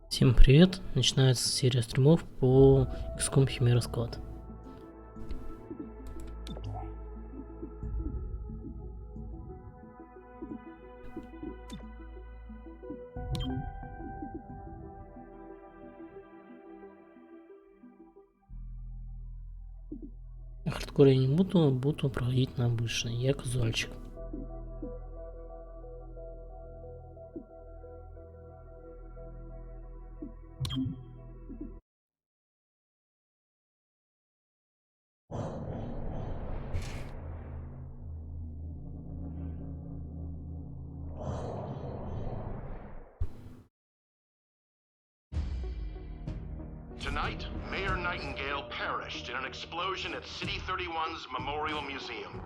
Всем привет! Начинается серия стримов по XCOM Chimera Squad. Хардкор я не буду проводить на обычный. Я казуальчик. Tonight, Mayor Nightingale perished in an explosion at City 31's Memorial Museum.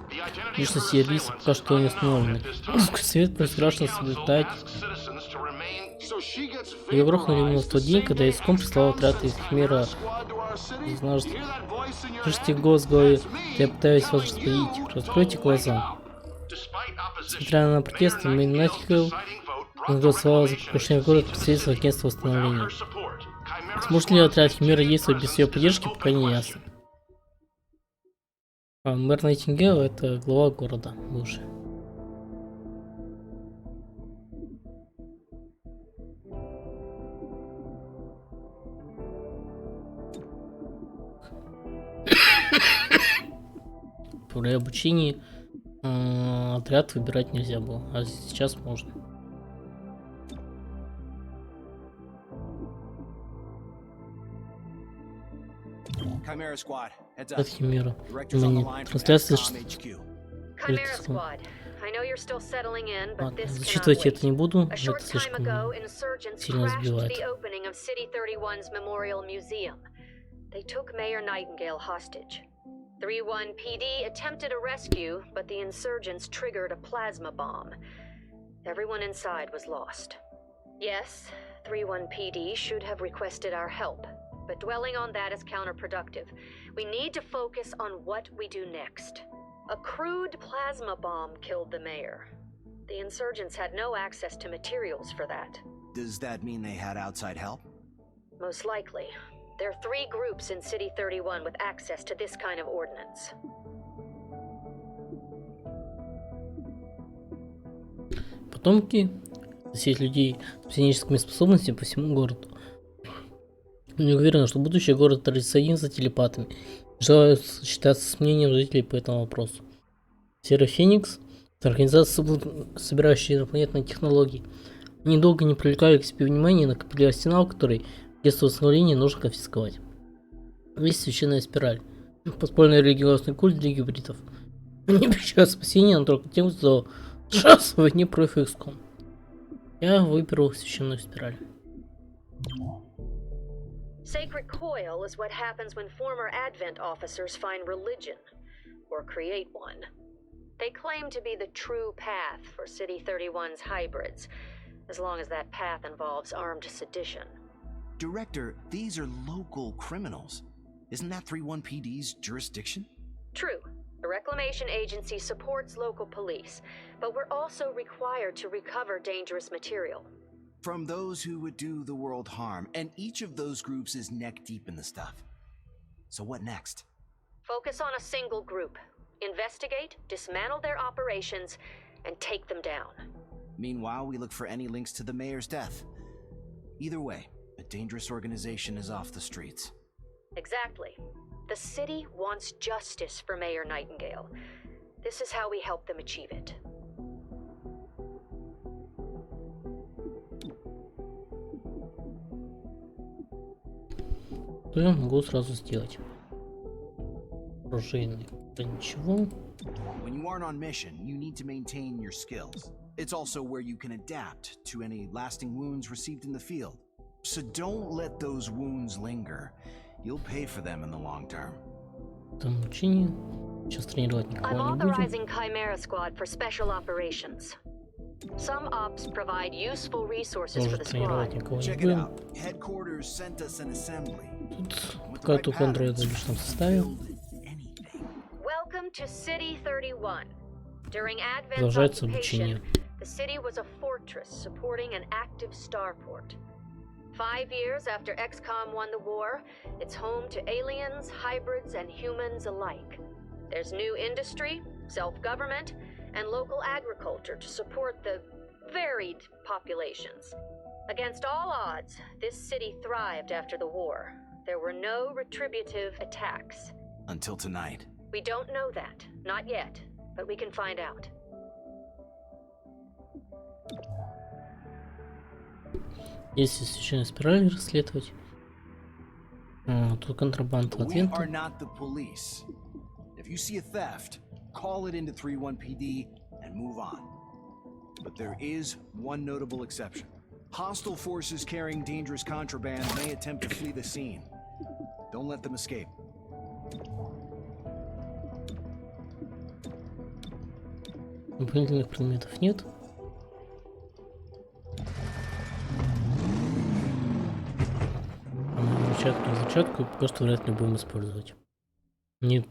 The identity of her Сервис пока assailants is что не unknown установлен. at this time. Свет The прекрасно city council соблюдать. asks citizens to remain, so she gets Ее грохнули именно в тот день, vaporized. когда XCOM прислал отряд из Chimera. Слышите голос в голове, я пытаюсь вас разбудить. Раскройте глаза. Несмотря на протесты, Mayor Nightingale голосовала за приглашение в город посредством агентства восстановления. Сможет ли отряд Chimera действовать без ее поддержки, пока не ясно. Мэр Найтингейл — это глава города, бывший. При обучении отряд выбирать нельзя было, а сейчас можно. Chimera Squad, heads up. Это Химера. Director's on the line from Трансляция. XCOM HQ. Chimera Squad. I know you're still settling in, but this cannot Зачитывать это не wait. буду, A это short time слишком ago, insurgents сильно crashed сбивает. the opening of City 31's Memorial Museum. They took Mayor Nightingale hostage. 3-1 PD attempted a rescue, but the insurgents triggered a plasma bomb. Everyone inside was lost. Yes, 3-1 PD should have requested our help, but dwelling on that is counterproductive. We need to focus on what we do next. A crude plasma bomb killed the mayor. The insurgents had no access to materials for that. Does that mean they had outside help? Most likely. There are 3 groups in City 31 with access to this kind of ordnance. Потомки сеть людей с псионическими способностями по всему городу. Не уверена, что будущее город традиционен за телепатами. Желаю считаться с мнением жителей по этому вопросу. Серый Феникс — это организация, собирающая инопланетные технологии. Они долго не привлекали к себе внимания и накопили арсенал, который агентство восстановления нужно конфисковать. Есть священная спираль. Подпольный религиозный культ для гибридов. Они обещают спасение, но только тем, кто шанс в войне против XCOM. Я выберу священную спираль. Sacred coil is what happens when former Advent officers find religion, or create one. They claim to be the true path for City 31's hybrids, as long as that path involves armed sedition. Director, these are local criminals. Isn't that 3-1 PD's jurisdiction? True. The Reclamation Agency supports local police, but we're also required to recover dangerous material. From those who would do the world harm, and each of those groups is neck deep in the stuff. So what next? Focus on a single group. Investigate, dismantle their operations, and take them down. Meanwhile, we look for any links to the mayor's death. Either way, a dangerous organization is off the streets. Exactly. The city wants justice for Mayor Nightingale. This is how we help them achieve it. То я могу сразу сделать. Оружейный. Ничего. When you aren't on mission, you need to maintain your skills. It's also where you can adapt to any lasting wounds received in the field. So don't let those wounds linger. You'll pay for them in the long term. Там учение. Сейчас тренировать I'm никого не будем. authorizing Chimera Squad for special operations. Some ops provide useful resources for Тоже the тренировать squad. никого не Check it будем. out. Headquarters sent us an assembly. Тут With the пока right только андроиды в patterns, личном составе. build anything. Welcome to City 31. During Advent's Продолжается occupation, обучение. the city was a fortress supporting an active starport. 5 years after XCOM won the war, it's home to aliens, hybrids, and humans alike. There's new industry, self-government, and local agriculture to support the varied populations. Against all odds, this city thrived after the war. There were no retributive attacks. Until tonight. We don't know that, not yet, but we can find out. Если священную спираль расследовать. Тут контрабанда от We are винта. not the police. If you see a theft, call it into 31 PD and move on. But there is one notable exception. Hostile forces carrying dangerous contraband may attempt to flee the scene. Don't let them escape. Дополнительных предметов нет. Зачатку пока что вряд ли будем использовать. Не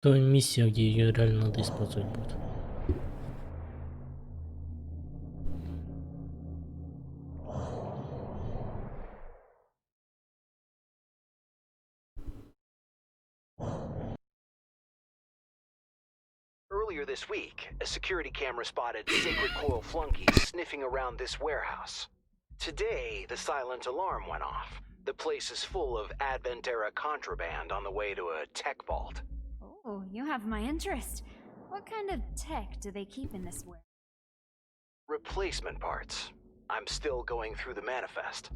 той миссия, где ее реально надо использовать будет. Earlier this week, a security camera spotted Sacred Coil flunkies sniffing around this warehouse. Today, the silent alarm went off. The place is full of Advent-era contraband on the way to a tech vault. Oh, you have my interest. What kind of tech do they keep in this warehouse? Replacement parts. I'm still going through the manifest.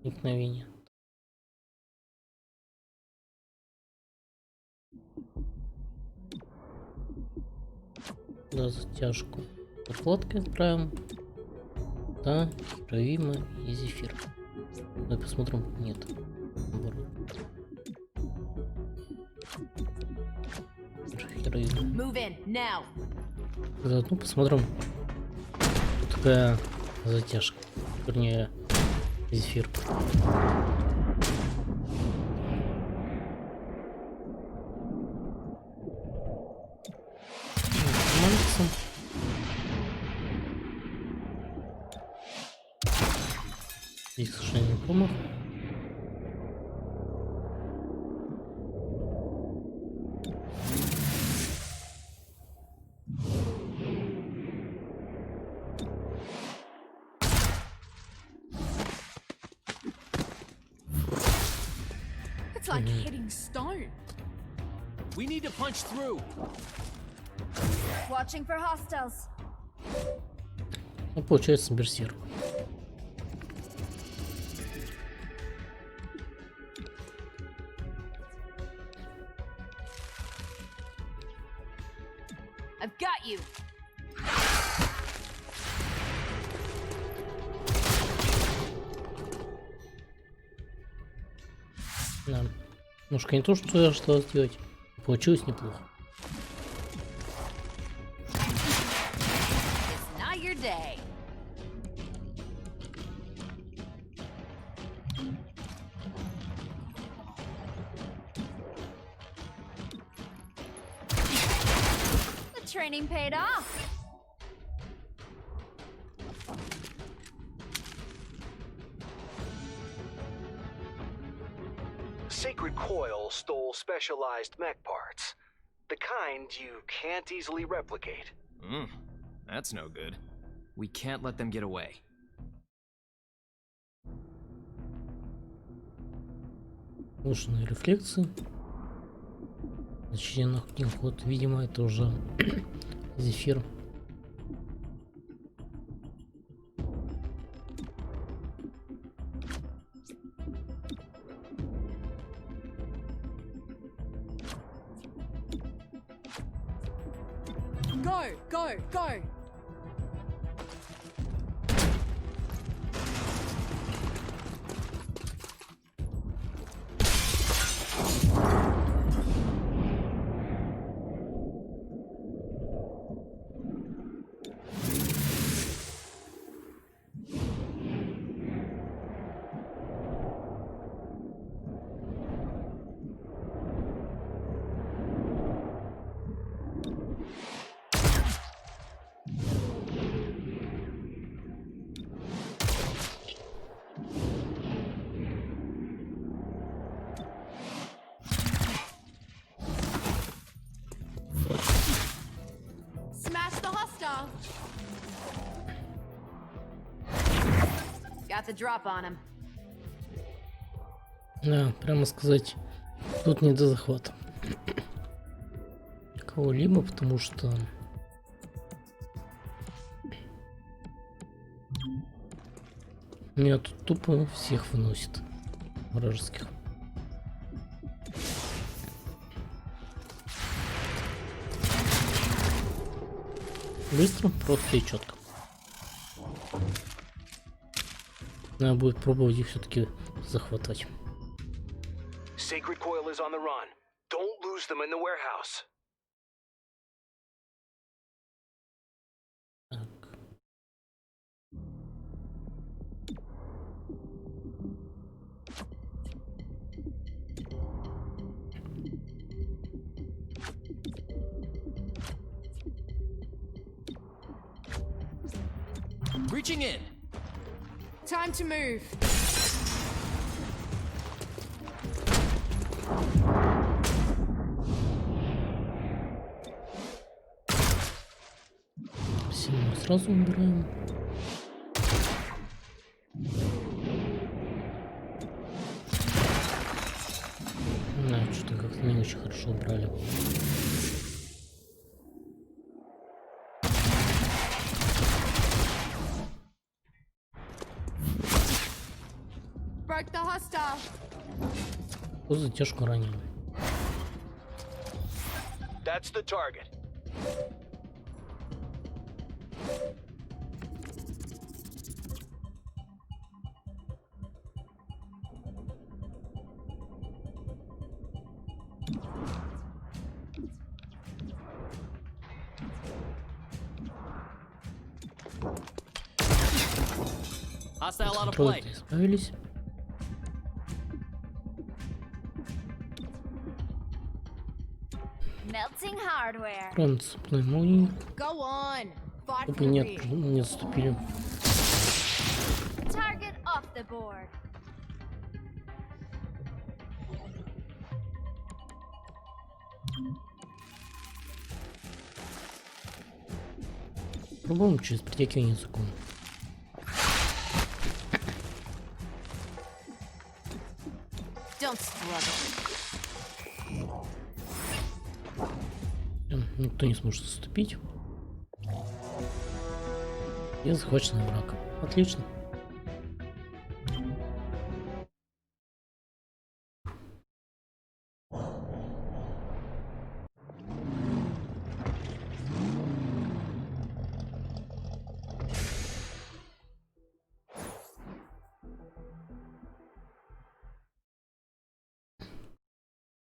Проникновение. Да, затяжку. Подкладкой отправим. Да, Равима и Зефир. Давай посмотрим. Нет. Наоборот. Хероин. Move in now. Заодно посмотрим. Тут такая затяжка. Вернее, Зефир. Мальцем. Здесь, к сожалению, промах. It's like hitting stone. We need to punch through. Watching for hostiles. Ну, получается, берсерк. I've got you. Да. Немножко не то, что я ожидал сделать. Получилось неплохо. It's not your day. The training paid off. Sacred Coil stole specialized mech parts. The kind you can't easily replicate. That's no good. We can't let them get away. Улучшенные рефлексы. Значение книг. Вот, видимо, это уже Зефир. Go, go, go. Got the drop on him. Да, прямо сказать, тут не до захвата кого-либо, потому что меня тут тупо всех выносит вражеских. Быстро, просто и четко. Надо будет пробовать их все-таки захватывать. Sacred Coil is on the run. Don't lose them in the warehouse. Так. Reaching in. Time to move. Все мы сразу убираем. Да, что-то как-то не очень хорошо убрали. Broke the hostile. Кто затяжку ранил? That's the target. Hostile out of Трое play. избавились. Melting hardware. Крон цепной молнии. Go on. Fight Опа, for нет, real. не отступили. Target off the board. Пробуем через притягивание закона. Don't struggle. Никто не сможет отступить. И захваченный враг. Отлично.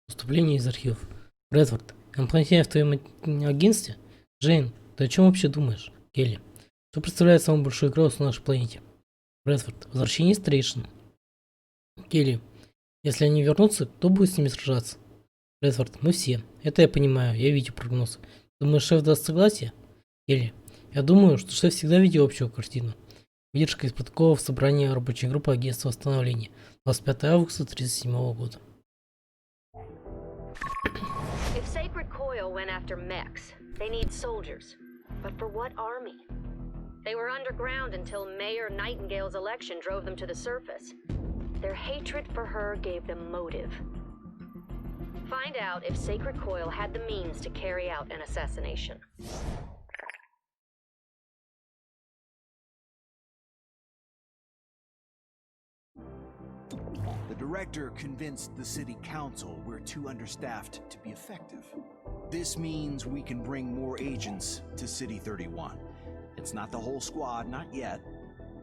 Поступление из архивов. Брэдфорд, компания в твоем агентстве? Джейн, ты о чем вообще думаешь? Келли, что представляет самую большую угрозу на нашей планете? Брэдфорд, возвращение старейшин. Келли, если они вернутся, кто будет с ними сражаться? Брэдфорд, мы все. Это я понимаю, я видел прогноз. Думаешь, шеф даст согласие? Келли, я думаю, что шеф всегда видел общую картину. Выдержка из протоколов собрания рабочей группы агентства восстановления. 25 августа 1937 года. If Sacred Coil went after mechs, they need soldiers. But for what army? They were underground until Mayor Nightingale's election drove them to the surface. Their hatred for her gave them motive. Find out if Sacred Coil had the means to carry out an assassination. The director convinced the city council we're too understaffed to be effective. This means we can bring more agents to City 31. It's not the whole squad, not yet,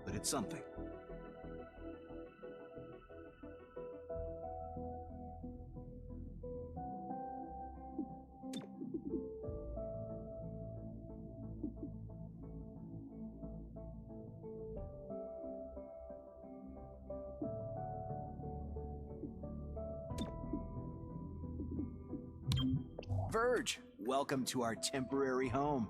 but it's something. Verge, welcome to our temporary home.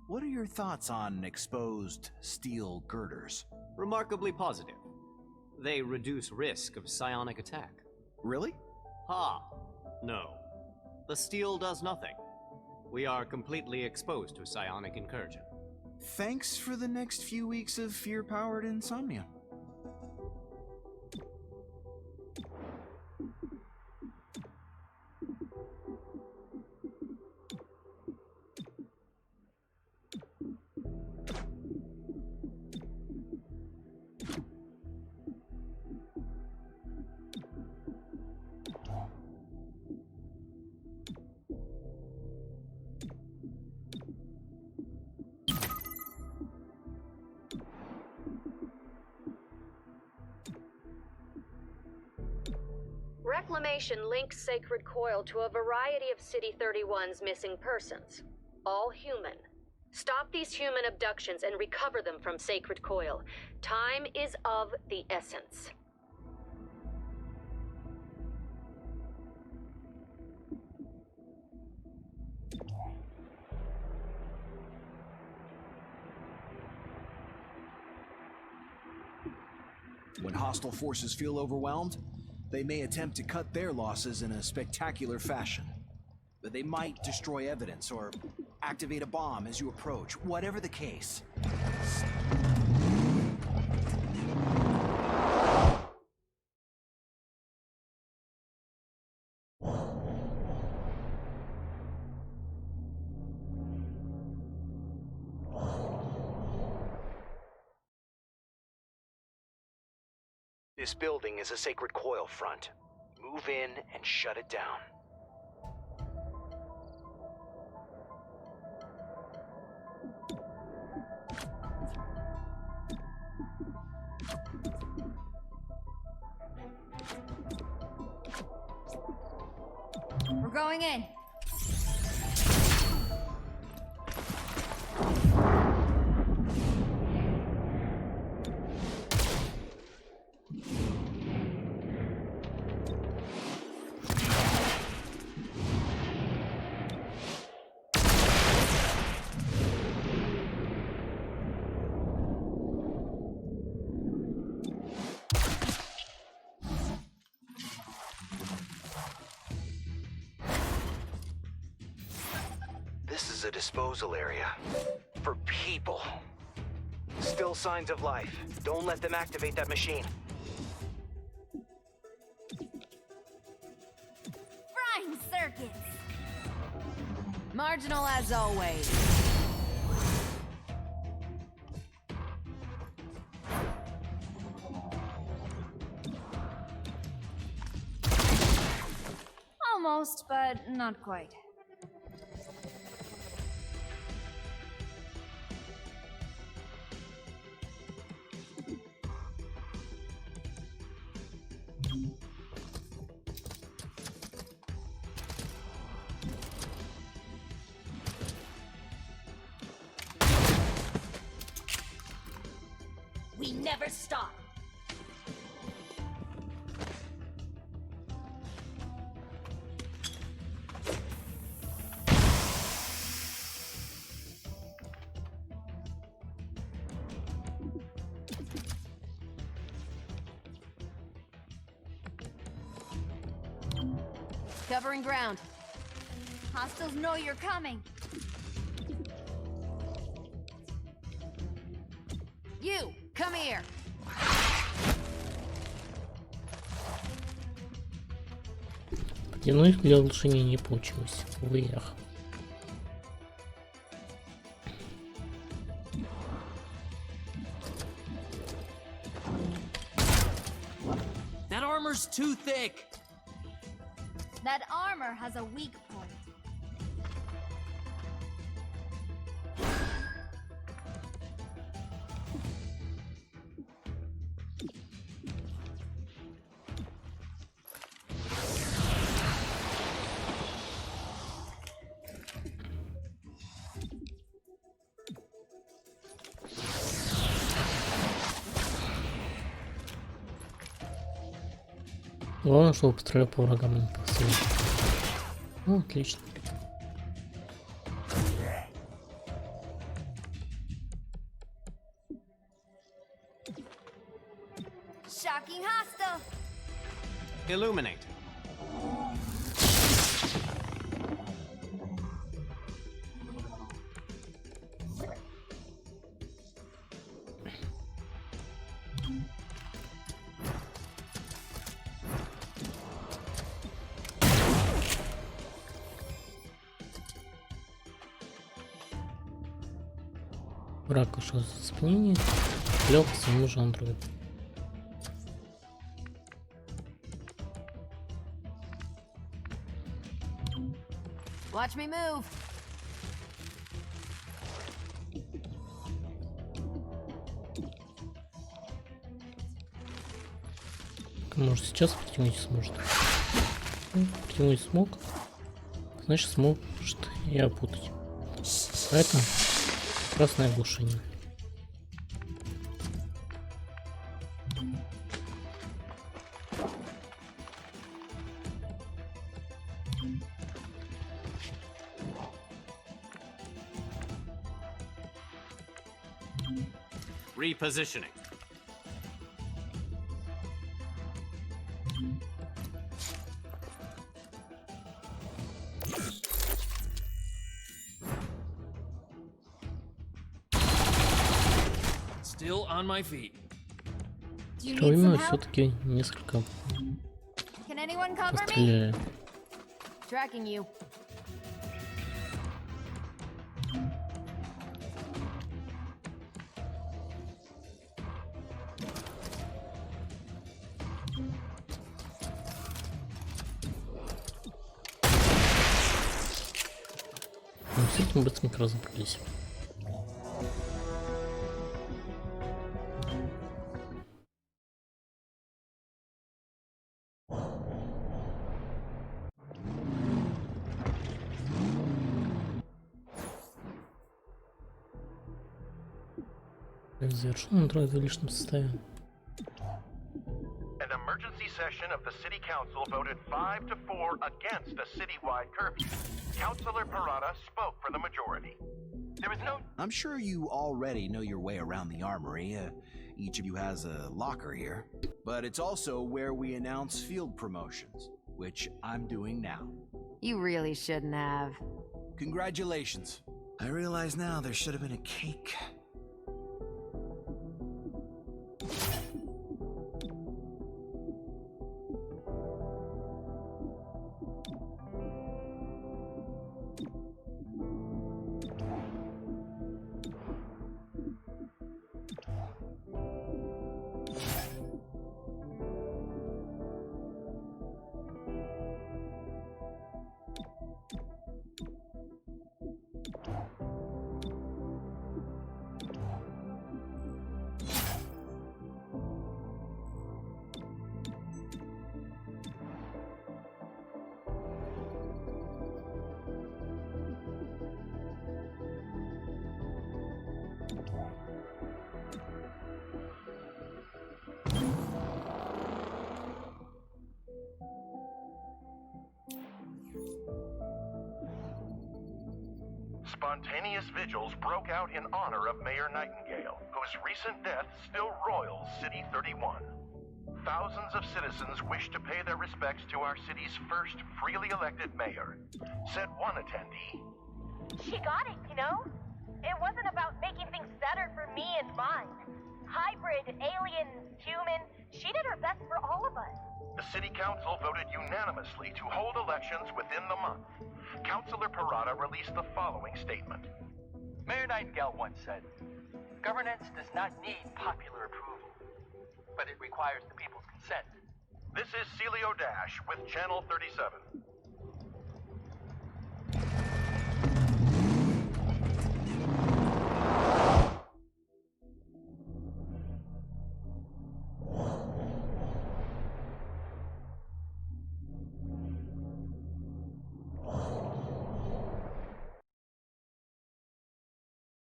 What are your thoughts on exposed steel girders? Remarkably positive. They reduce risk of psionic attack. Really? Ha! No. The steel does nothing. We are completely exposed to psionic incursion. Thanks for the next few weeks of fear-powered insomnia. inflammation links Sacred Coil to a variety of City 31's missing persons, all human. Stop these human abductions and recover them from Sacred Coil. Time is of the essence. When hostile forces feel overwhelmed, they may attempt to cut their losses in a spectacular fashion. But they might destroy evidence or activate a bomb as you approach. Whatever the case. This building is a Sacred Coil front. Move in and shut it down. We're going in. This is a disposal area. For people. Still signs of life. Don't let them activate that machine. Frying circuits. Marginal as always. Almost, but not quite. We never stop. Covering ground. Hostiles know you're coming. You, come here. Подтянуть для улучшения не получилось. Увы, ах. That armor's too thick! That armor has a weak point. Главное, чтобы пострелял по врагам, а не по своим. Ну, отлично. Shocking hostile. Illuminate. Враг ушел за зацепление, стрелял по своему же андроиду. Watch me move. Может, сейчас притянуть сможет. Притянуть смог. Значит, сможет и опутать. Поэтому красное оглушение. Repositioning. Still on my feet. Do you need Второй some мы help? все-таки несколько Can anyone cover me? постреляли. Tracking you. Мы с этим быстренько разобрались. Завершен драйв в личном составе. An emergency session of the City Council voted 5-4 against a citywide curfew. Councilor Parada spoke for the majority. There was no... I'm sure you already know your way around the armory. Each of you has a locker here. But it's also where we announce field promotions, which I'm doing now. You really shouldn't have. Congratulations. I realize now there should have been a cake. Spontaneous vigils broke out in honor of Mayor Nightingale, whose recent death still roils City 31. Thousands of citizens wish to pay their respects to our city's first freely elected mayor, said one attendee. She got it, you know? It wasn't about making things better for me and mine. Hybrid, alien, human, she did her best for all of us. The City Council voted unanimously to hold elections within the month. Councilor Parada released the following statement. Mayor Nightingale once said, "Governance does not need popular approval, but it requires the people's consent." This is Celio Dash with Channel 37.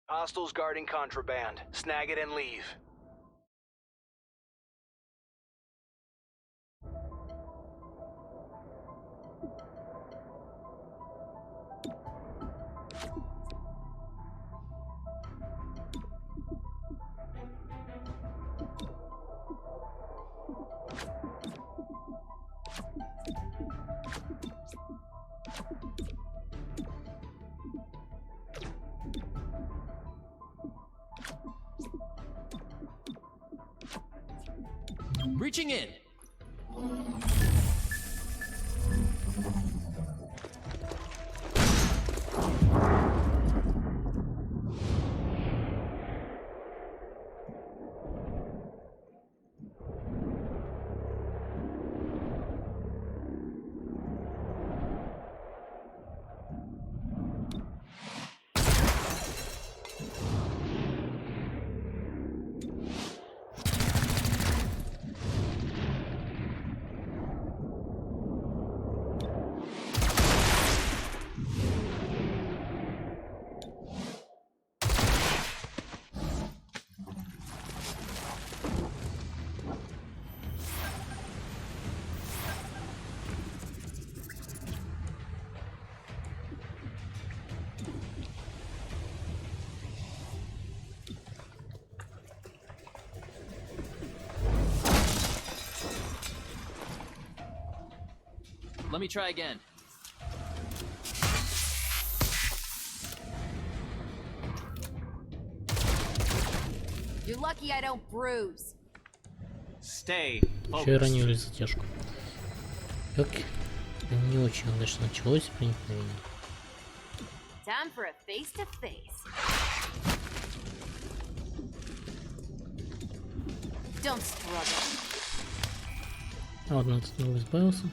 Hostiles guarding contraband. Snag it and leave. Reaching in. Let me try again. You're lucky I don't bruise. Stay Еще и ранили focused. затяжку. Как не очень удачно началось проникновение. Time for a face-to-face. Don't struggle. А вот на этот него избавился.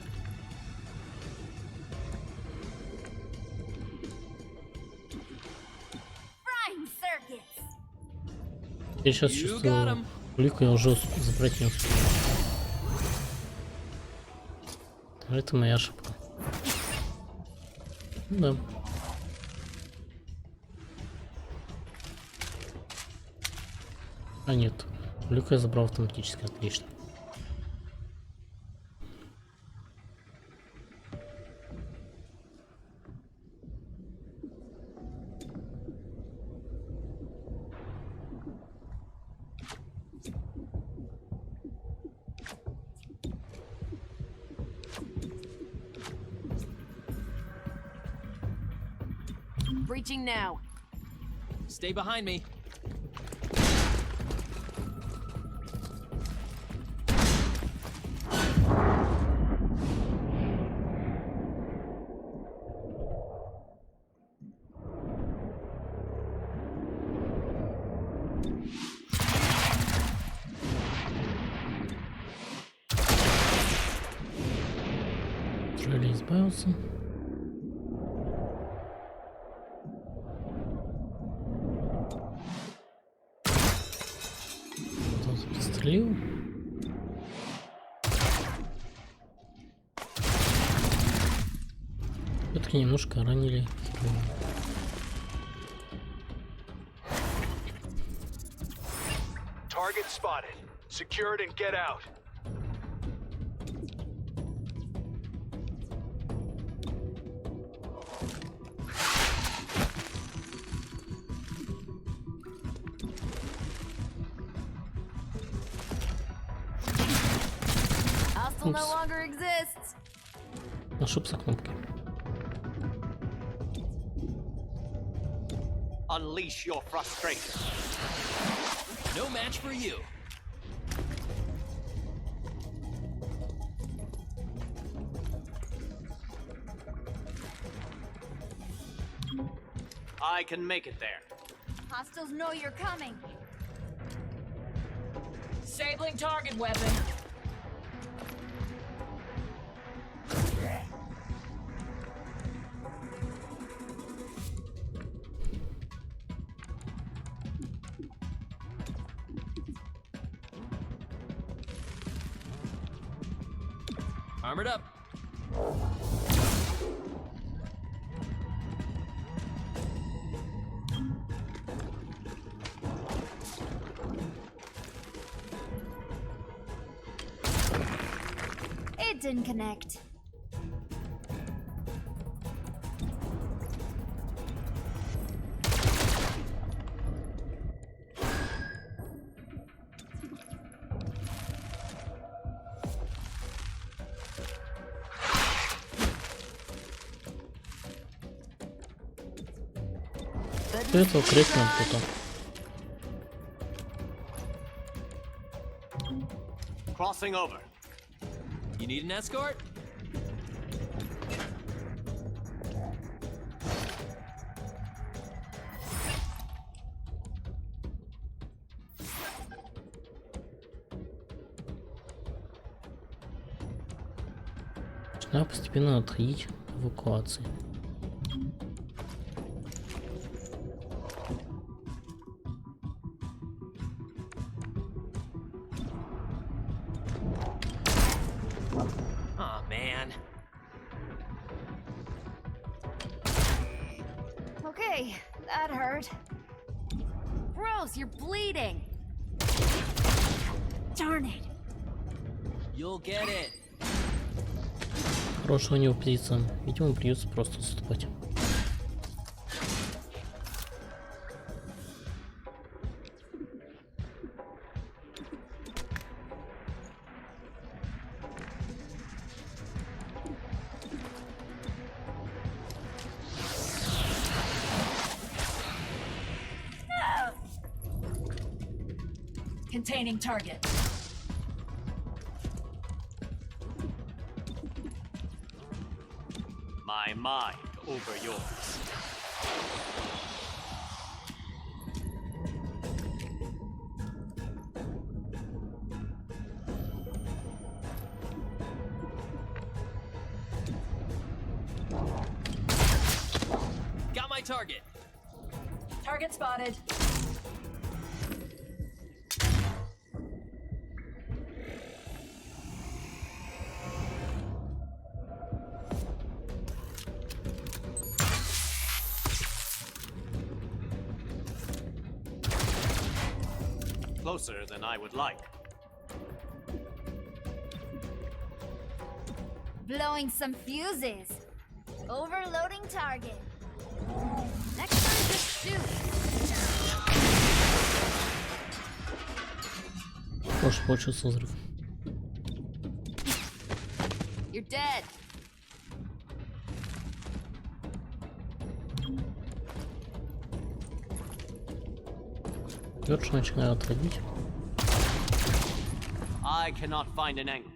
Frying circuits. Я сейчас чувствую, улику я уже забрать не успею. Это моя ошибка. Да. А нет, улику я забрал автоматически, отлично. Breaching now. Stay behind me. Троллей избавился. Тут подстрелил. Все-таки немножко ранили. Target spotted. Secure it and get out. Hostile no Oops. longer exists. Ошибся кнопки. Unleash your frustration. No match for you. I can make it there. Hostiles know you're coming. Disabling target weapon. Armored up. It didn't connect. Кто этого крикнул кто-то? Crossing over. You need an escort? Начинаю постепенно отходить к эвакуации. Aw, man. Okay, that hurt. Gross, you're bleeding. Darn it. You'll get it. Хорошая у него позиция. Видимо, придется просто отступать. Containing target. My mind over yours. Got my target. Target spotted. Closer than I would like. Blowing some fuses. Overloading target. Next time, just shoot. Может, получился взрыв. You're dead. Лёша начинаю отводить. I cannot find an angle.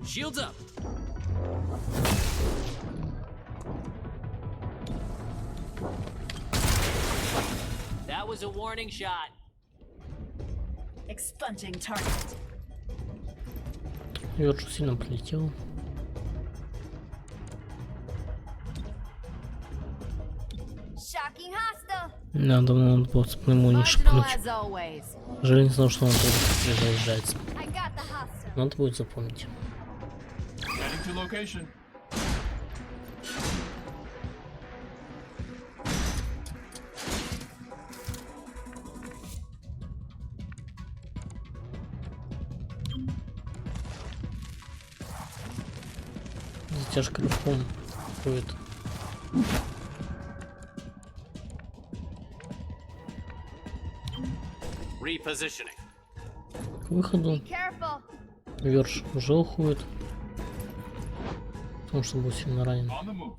Shields up. That was a warning shot. Expunging target. Лёша сильно полетел. Shocking hostile. Надо было по нему не Marginal шипнуть. as always. Жаль, не знал, что он тоже заезжается. I got the hostile. Надо будет запомнить. Heading to location. Затяжка рывком ходит. Repositioning. К выходу. Be careful. Верш уже уходит. Потому что был сильно ранен. On the move.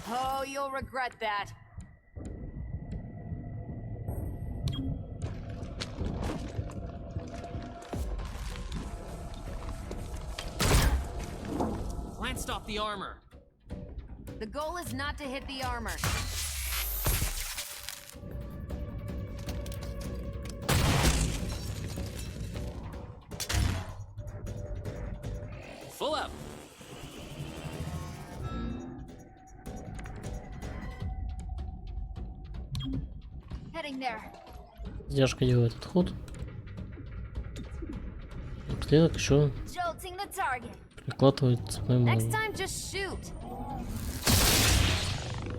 Oh, you'll regret that. Glanced off the armor. The goal is not to hit the armor. Full up. Heading there. Затяжка делает отход. Напоследок еще Jolting the target. прикладывает цепной Next молот, time, just shoot.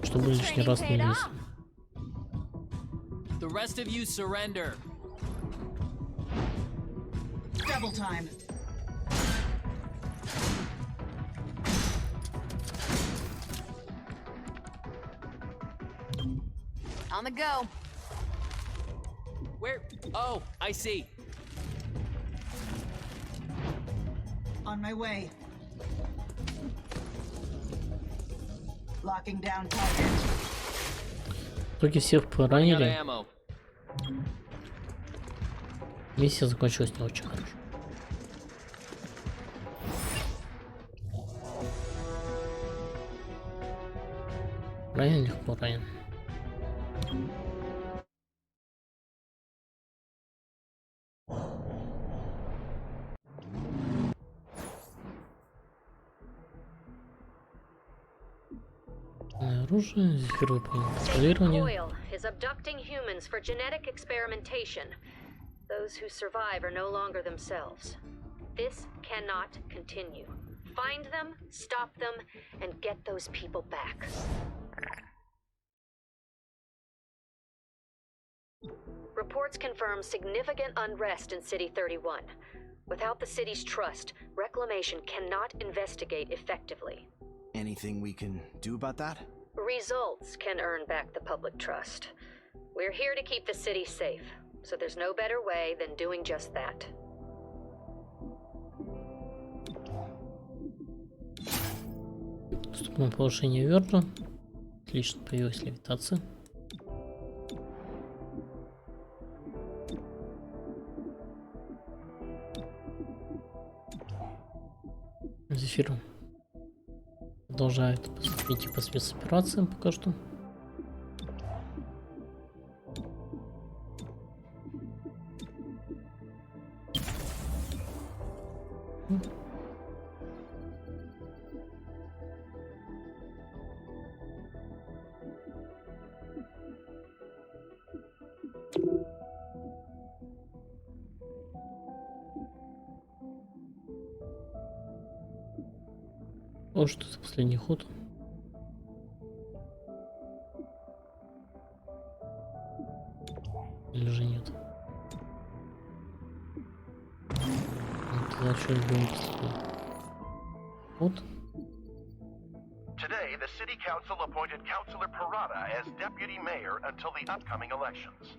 чтобы лишний раз не лезть. The rest of you surrender. Double time. On the go. Where? Oh, I see. On my way. Locking down target. В итоге всех Running out of поранили. ammo. Миссия закончилась не очень хорошо. Ранен, легко ранен. Оружие, зефир выполнил патрулирование. Coil is abducting humans for genetic experimentation. Those who survive are no longer themselves. This cannot continue. Find them, stop them, and get those people back. Reports confirm significant unrest in City 31. Without the city's trust, Reclamation cannot investigate effectively. Anything we can do about that? Results can earn back the public trust. We're here to keep the city safe, so there's no better way than doing just that. Доступное повышение вверха. Отлично, появилась левитация. Зефир продолжает идти по спецоперациям пока что. О, что это последний ход? Или же нет? Тогда что будем последний ход? Today, the City Council appointed Councilor Parada as Deputy Mayor until the upcoming elections.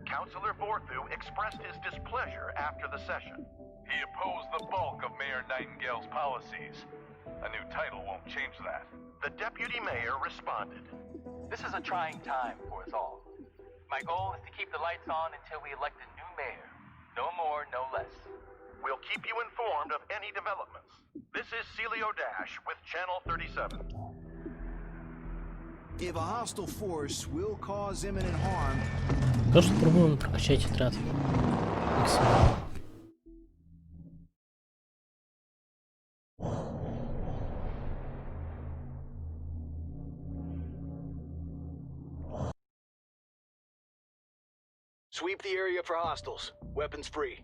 Councilor Vorthu expressed his displeasure after the session. He opposed the bulk of Mayor Nightingale's policies. A new title won't change that. The Deputy Mayor responded. This is a trying time for us all. My goal is to keep the lights on until we elect a new mayor. No more, no less. We'll keep you informed of any developments. This is Celio Dash with Channel 37. If a hostile force will cause imminent harm... Кажется, пробуем прокачать отряд. Максимально. Sweep the area for hostiles. Weapons free.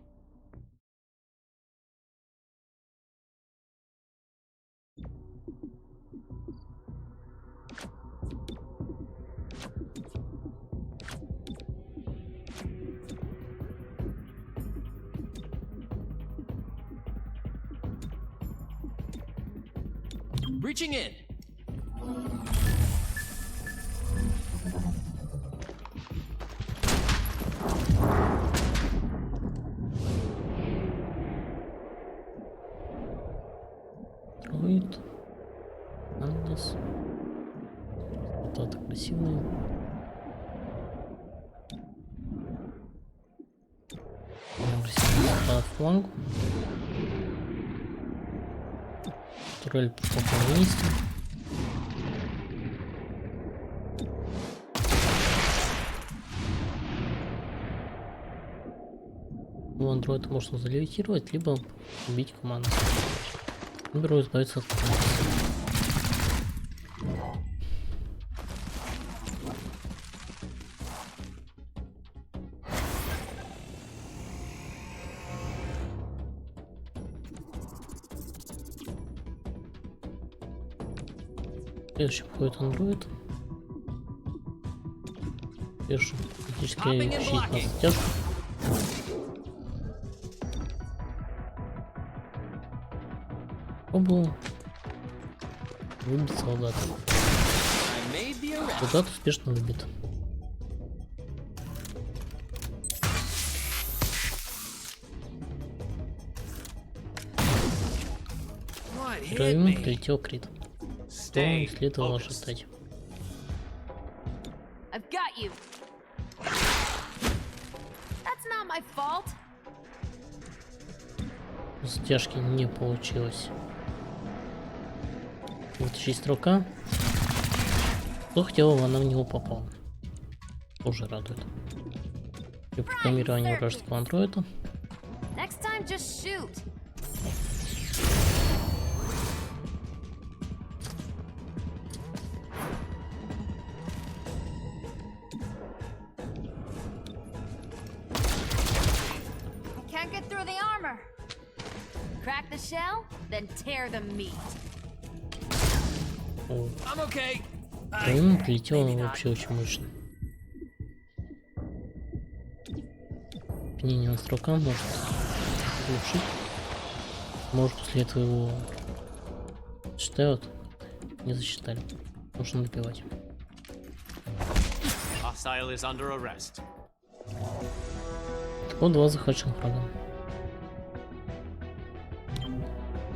Reaching in. Троид. Андес. Вот агрессивные. Агрессивные по флангу. Турель по месте. У андроида можно залевитировать, либо убить команду. Выберу избавиться от команды. Следующий входит андроид. Первый фактически щит на затяжку. Пробовал выбить солдата. Солдат успешно выбит. Правильно прилетел крит. Что следовало ожидать. I've got you. That's not my fault. Затяжки не получилось. Вытащить строка. Кто хотел, она в него попала. Тоже радует. При программировании вражеского андроида. Next time, just shoot. Can't get through the armor. Crack the shell, then tear the meat. I'm okay. Ему прилетело вообще очень мощно. Пенение на строка может улучшить. Может после этого его считают. Не засчитали. Нужно добивать. Вот два захваченных врага.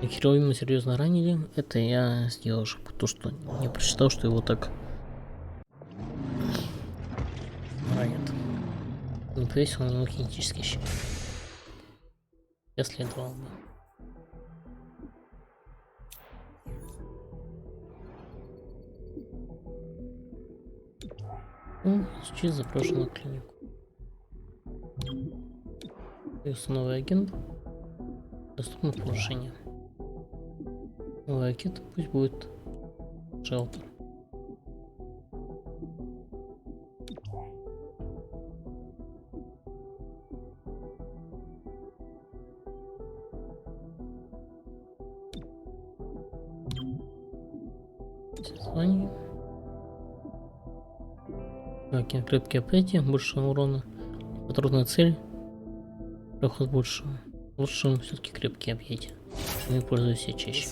Героя ему серьезно ранили. Это я сделал ошибку. То, что не прочитал, что его так ранят. Не повесил на него кинетический щит. Я следовал бы. Сейчас запрошен на клинику. Появился новый агент. Доступно повышение. Новый агент пусть будет шелтер. Звание. Крепкие объятия, больше урона. Патрульная цель. Проход больше. Лучше все-таки крепкие объятия. Не пользуюсь я чаще.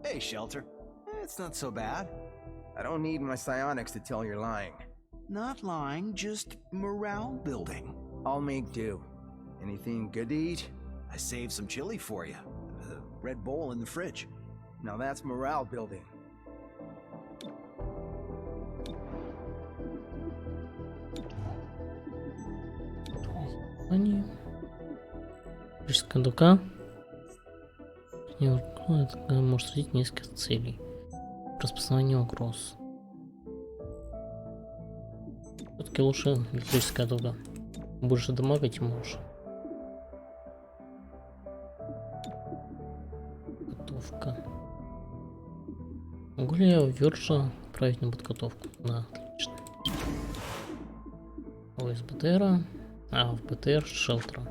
Hey, Shelter. It's not so bad. I don't need my psionics to tell you're lying. Not lying, just morale building. I'll make do. Anything good to eat? I saved some chili for you. The Red Bull in the fridge. Now that's morale building. Физическая дуга. Это может среди нескольких целей. Распознавание угроз. Все-таки лучше электрическая дуга. Больше дамага, тем лучше. Готовка. Могу ли я Вержа отправить на подготовку? Да, отлично. Из БТРа. В БТР шелтера.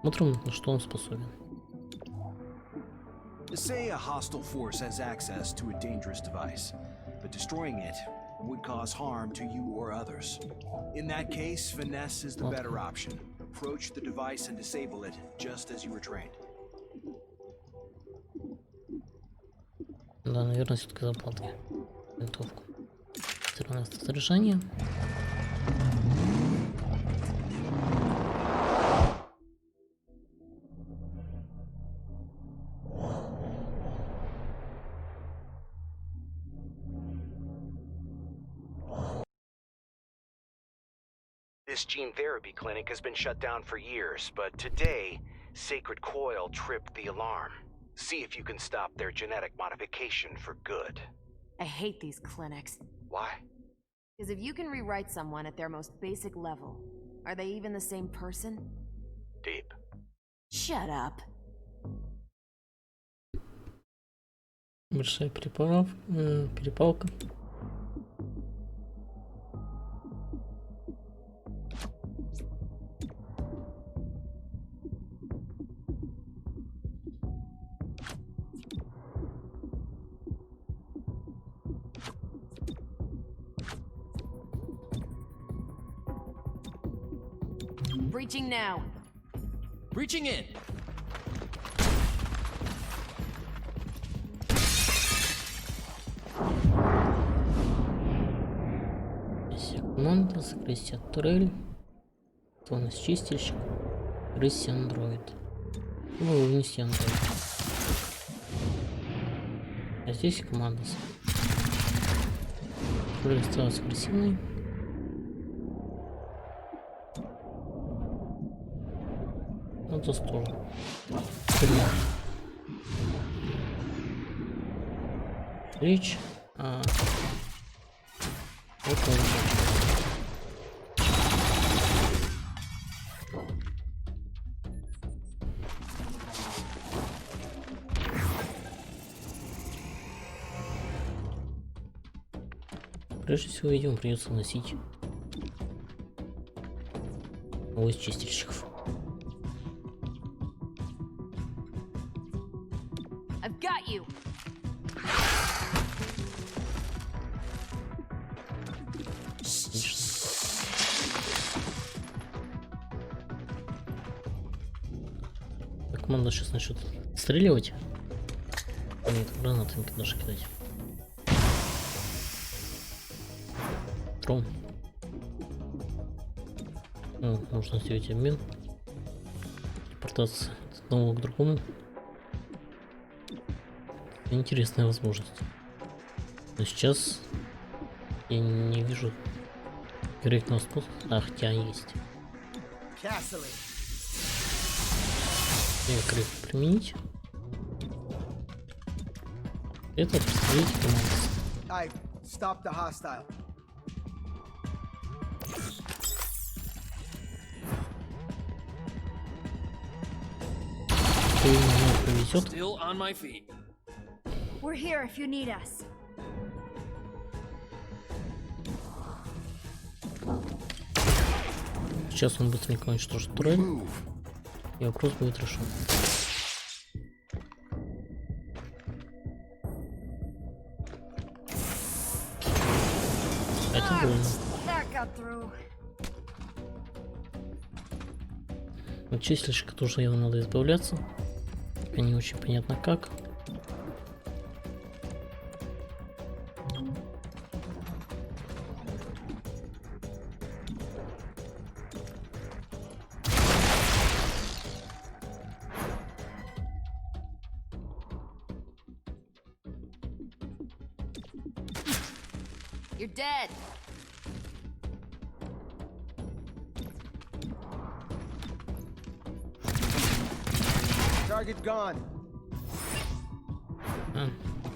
Смотрим, на что он способен. Say a hostile force has access to a dangerous device, but destroying it would cause harm to you or others. In that case, finesse is the better option. Approach the device and disable it, just as you were trained. Да, наверное, все-таки заплатки. Винтовку. 14 разрешение. This gene therapy clinic has been shut down for years, but today, Sacred Coil tripped the alarm. See if you can stop their genetic modification for good. I hate these clinics. Why? Because if you can rewrite someone at their most basic level, are they even the same person? Deep. Shut up. Большая перепалка. Breaching now. Breaching in. Команда, закрытие турель, тонус чистильщик, крыси андроид. Вынести андроид. А здесь команда. Турель осталась агрессивной. Вот за стол. Речь. Вот он. Прежде всего, видимо, придется носить из чистильщиков. I've got you. Команда сейчас начнет стреливать. Нет, гранатами даже кидать. Трон. Можно сделать обмен. Телепортация от одного к другому. Интересная возможность. Но сейчас я не вижу корректного способа. А, хотя есть. Я корректно применить. Это представитель команды. Stop the hostile. Still on my feet. We're here if you need us. Сейчас он быстренько уничтожит турель. И вопрос будет решен. Это больно. That got through. От чистильщика тоже его надо избавляться. Пока не очень понятно как. You're dead. Target gone.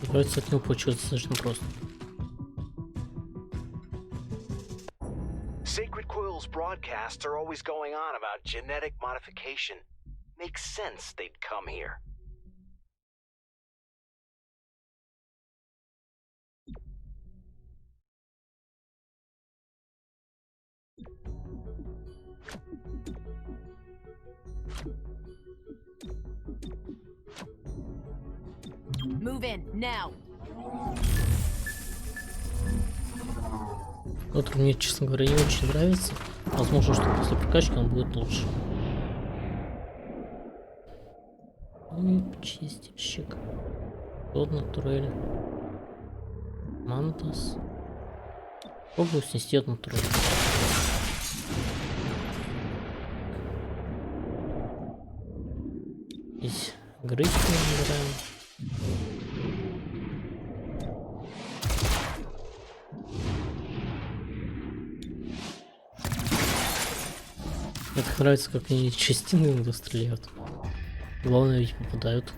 Избавиться от него получилось достаточно просто. Sacred Coil's broadcasts are always going on about genetic modification. Makes sense they'd come here. Move in now. Который мне, честно говоря, не очень нравится. Возможно, что после прокачки он будет лучше. Чистильщик. Одна турель. Мантас. Попробую снести одну турель. Здесь грызть набираем. Мне так нравится, как они частины иногда стреляют. Главное, ведь попадают.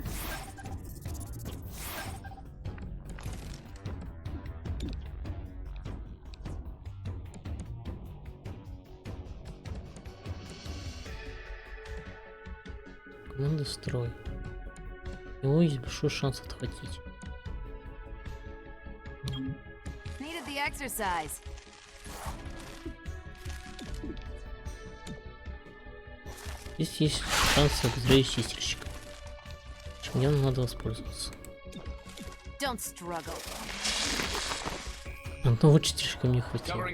Команда строй. У него есть большой шанс отхватить. Needed the exercise. Здесь есть шанс обезвредить чистильщика. Чем явно надо воспользоваться. Don't struggle. Одного чистильщика мне хватило.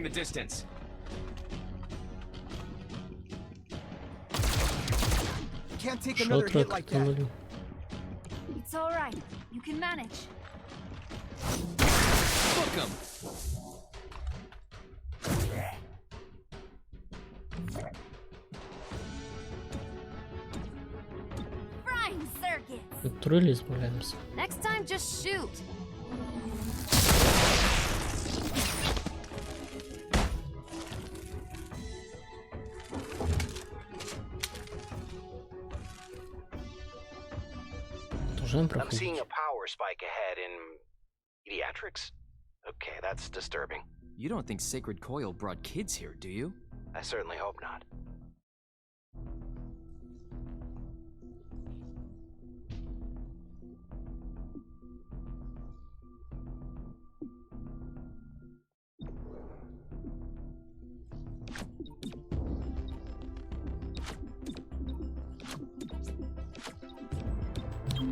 Шотра как-то. It's all right. You can manage. Book 'em. Frying circuits. От турели избавляемся. Next time, just shoot. I'm seeing a power spike ahead in pediatrics. Okay, that's disturbing. You don't think Sacred Coil brought kids here, do you? I certainly hope not.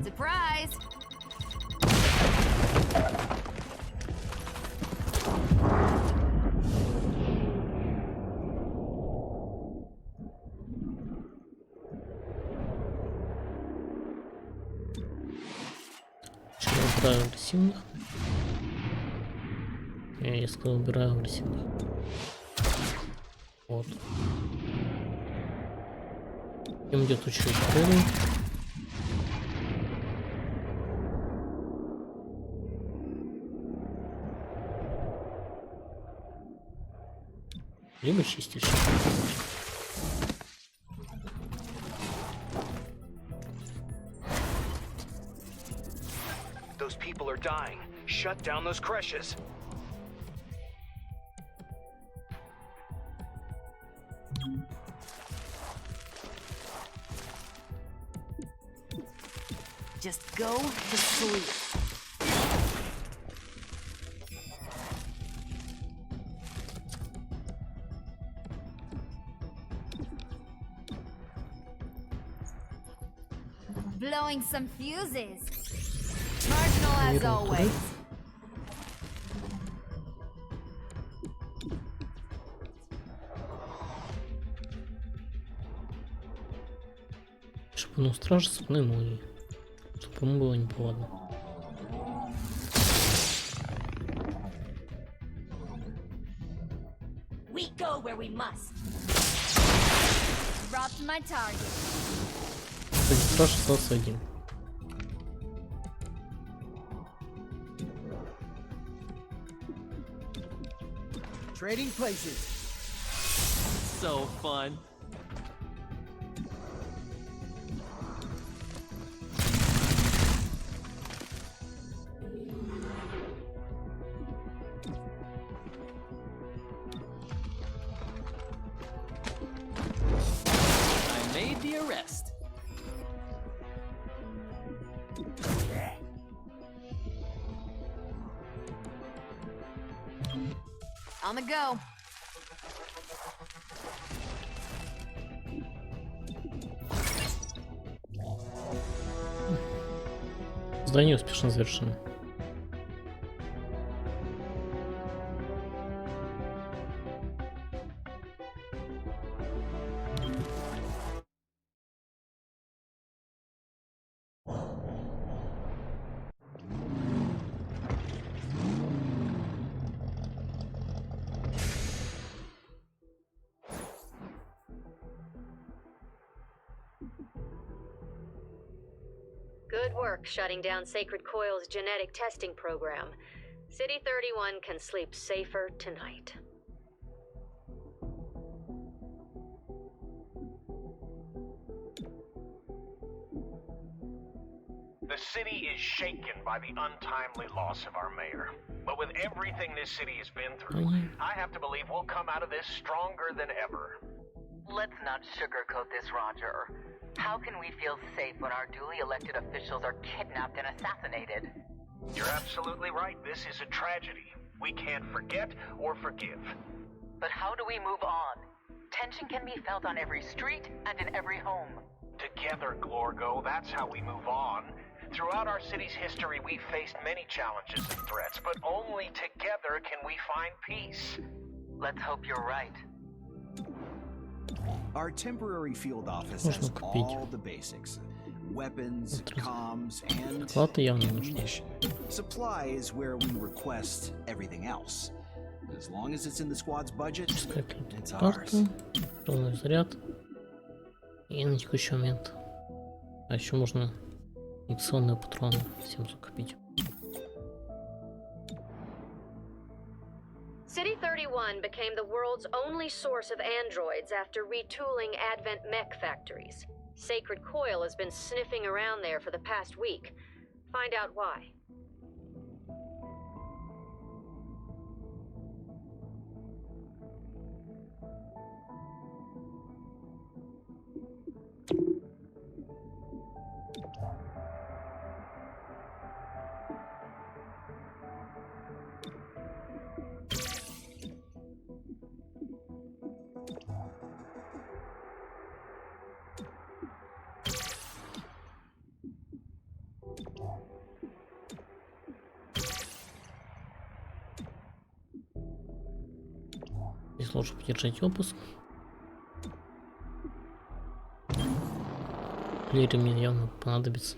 Surprise! Убираю агрессивных. Я сказал, убираю агрессивных. Вот. Им идет очередь турелей. Либо чистишь. Those people are dying. Shut down those creches. Just go to sleep. Blowing some fuses. Marginal as always. Чтобы он страж с одной молнией. Чтобы ему было неповадно. We go where we must. Dropped my target. Кстати, страж остался один. Trading places. So fun. I made the arrest. On the go. Задание успешно завершено. Good work shutting down Sacred Coil's genetic testing program. City 31 can sleep safer tonight. The city is shaken by the untimely loss of our mayor. But with everything this city has been through, I have to believe we'll come out of this stronger than ever. Let's not sugarcoat this, Roger. How can we feel safe when our duly elected officials are kidnapped and assassinated? You're absolutely right. This is a tragedy. We can't forget or forgive. But how do we move on? Tension can be felt on every street and in every home. Together, Glorgo, that's how we move on. Throughout our city's history, we've faced many challenges and threats, but only together can we find peace. Let's hope you're right. Our temporary field office has all the basics. Weapons, comms, and ammunition. Supply is where we request everything else. As long as it's in the squad's budget, it's ours. Полный заряд. И на текущий момент. А еще можно инъекционные патроны всем закупить. City 31 became the world's only source of androids after retooling Advent mech factories. Sacred Coil has been sniffing around there for the past week. Find out why. Здесь лучше подержать опуск. Плееры мне явно понадобится.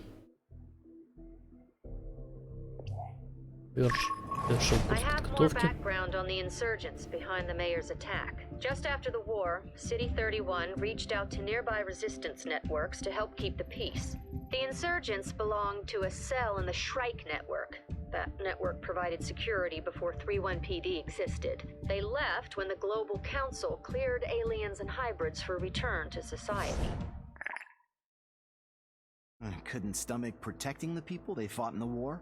I have more background on the insurgents behind the mayor's attack. Just after the war, City 31 reached out to nearby resistance networks to help keep the peace. The insurgents belonged to a cell in the Shrike network, That network provided security before 3-1 PD existed. They left when the Global Council cleared aliens and hybrids for return to society. I couldn't stomach protecting the people they fought in the war?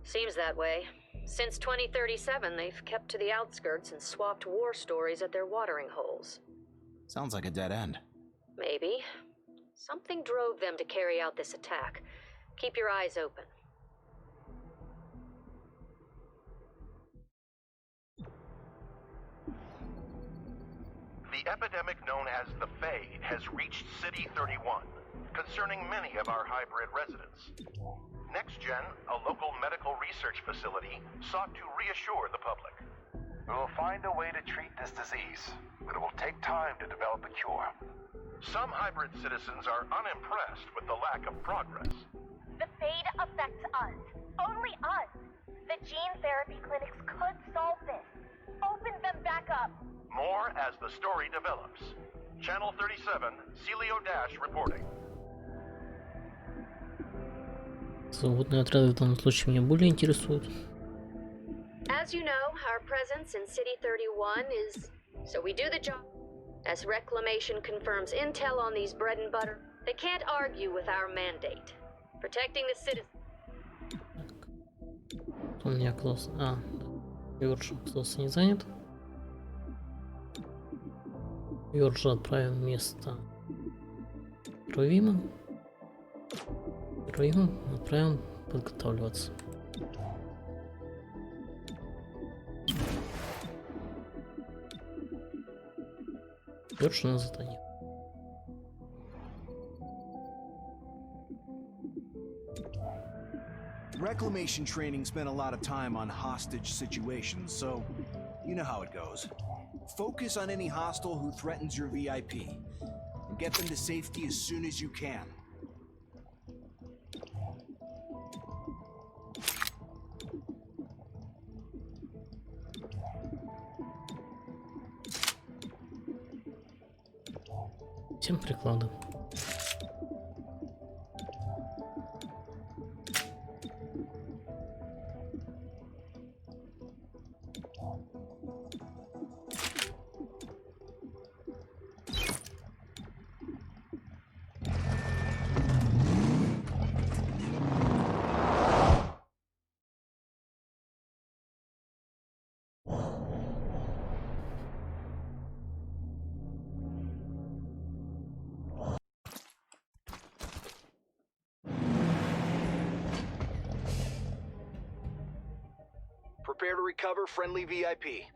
Seems that way. Since 2037, they've kept to the outskirts and swapped war stories at their watering holes. Sounds like a dead end. Maybe. Something drove them to carry out this attack. Keep your eyes open. The epidemic known as the Fade has reached City 31, concerning many of our hybrid residents. NextGen, a local medical research facility, sought to reassure the public. We will find a way to treat this disease, but it will take time to develop a cure. Some hybrid citizens are unimpressed with the lack of progress. The Fade affects us. Only us. The gene therapy clinics could solve this. Open them back up. More as the story develops. Channel 37, Celio Dash reporting. Свободные отряды в данном случае меня более интересуют. As you know, our presence in City 31 is... So we do the job. As Reclamation confirms intel on these bread and butter, they can't argue with our mandate. Protecting the citizens. Он не оказался... А, Йорджа оказался не занят. Йорджа отправим вместо Ровима. Ровима отправим подготавливаться. Йорджа на задание. Reclamation training spent a lot of time on hostage situations, so you know how it goes. Focus on any hostile who threatens your VIP, and get them to safety as soon as you can. Всем приклады. Prepare to recover friendly VIP.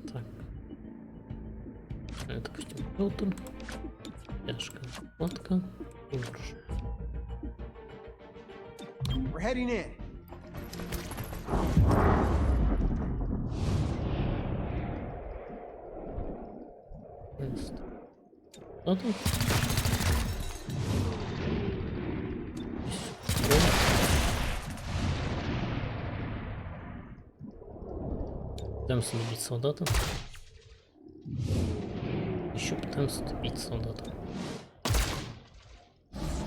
Так. Допустим, Петр. Яшка. Фотка. Йорж. We're heading in. Что тут? Пытаемся добить солдата. Еще пытаемся добить солдата.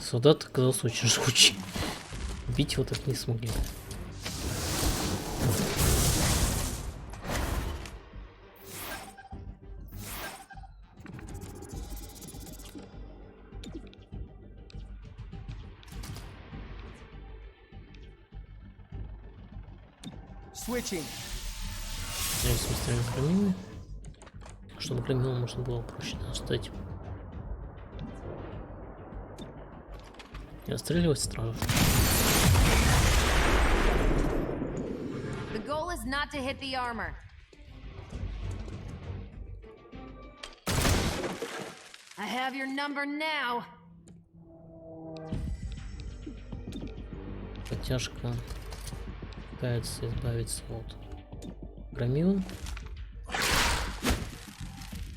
Солдат оказался очень живучий. Убить его так не смогли. Switching. Здесь мы ставим громилы, чтобы громилу можно было проще достать. И отстреливать стражу. The goal is not to hit the armor. I have your number now. Подтяжка пытается избавиться от громила.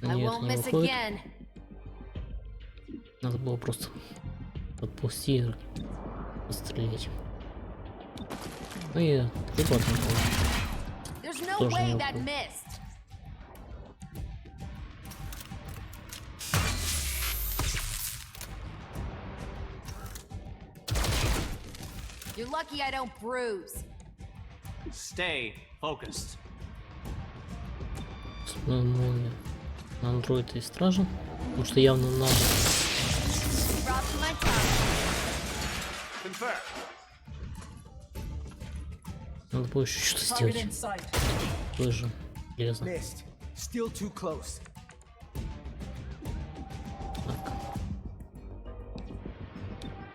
Нет, не выходит. Надо было просто подползти и пострелять. Ну и выпад тоже не выходит. You're lucky I don't bruise. Stay focused. Молния на андроида и стража. Потому что явно надо. Dropping my tongue. Confirm. Надо было еще что-то Target сделать. in sight. Тоже полезно. Missed. Still too close. Так.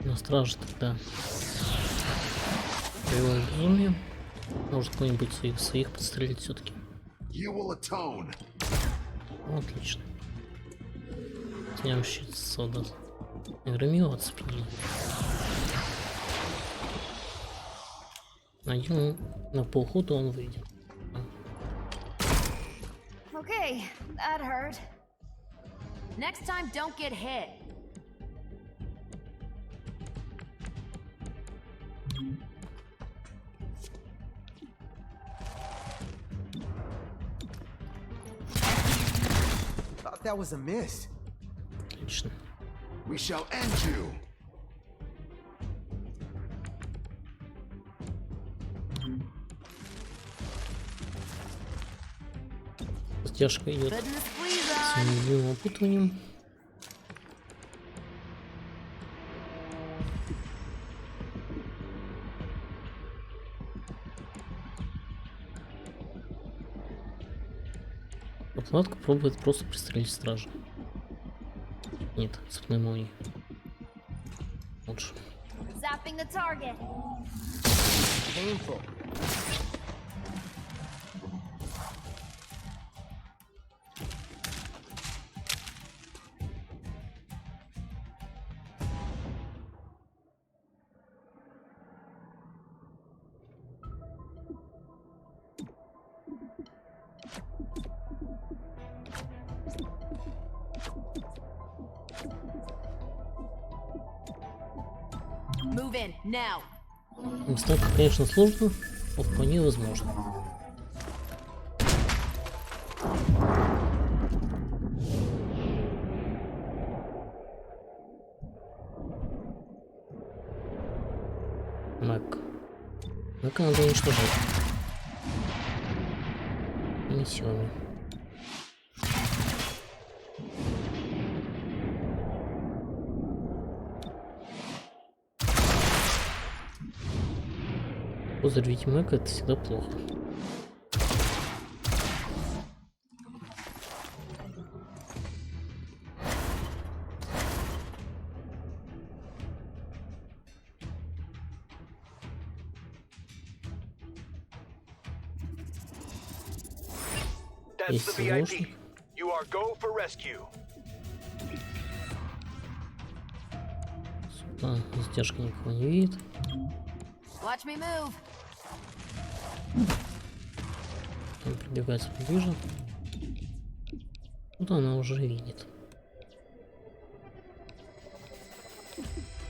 На страже тогда. Привел безумие. Может кто-нибудь своих подстрелить все-таки. Отлично. Снял щит с солдат. Громил от спины. Один на полхода он выйдет. Okay, that hurt. Next time, don't get hit. Thought that was a miss. Отлично. We shall end you. Стяжка идет Putting the squeeze с on. невидимым опутыванием. Подкладка пробует просто пристрелить стража. Нет, цепной молнией. Лучше. Zapping the target. Painful. Move in, now. Ставка, конечно, сложно, но вполне возможно. Мэг. Мэка надо уничтожать. Не силами. Взорвите Мэка, это всегда плохо. That's the VIP. You are go for rescue. Сюда задержка никого не видит. Watch me move. Он прибегается поближе. Тут она уже видит.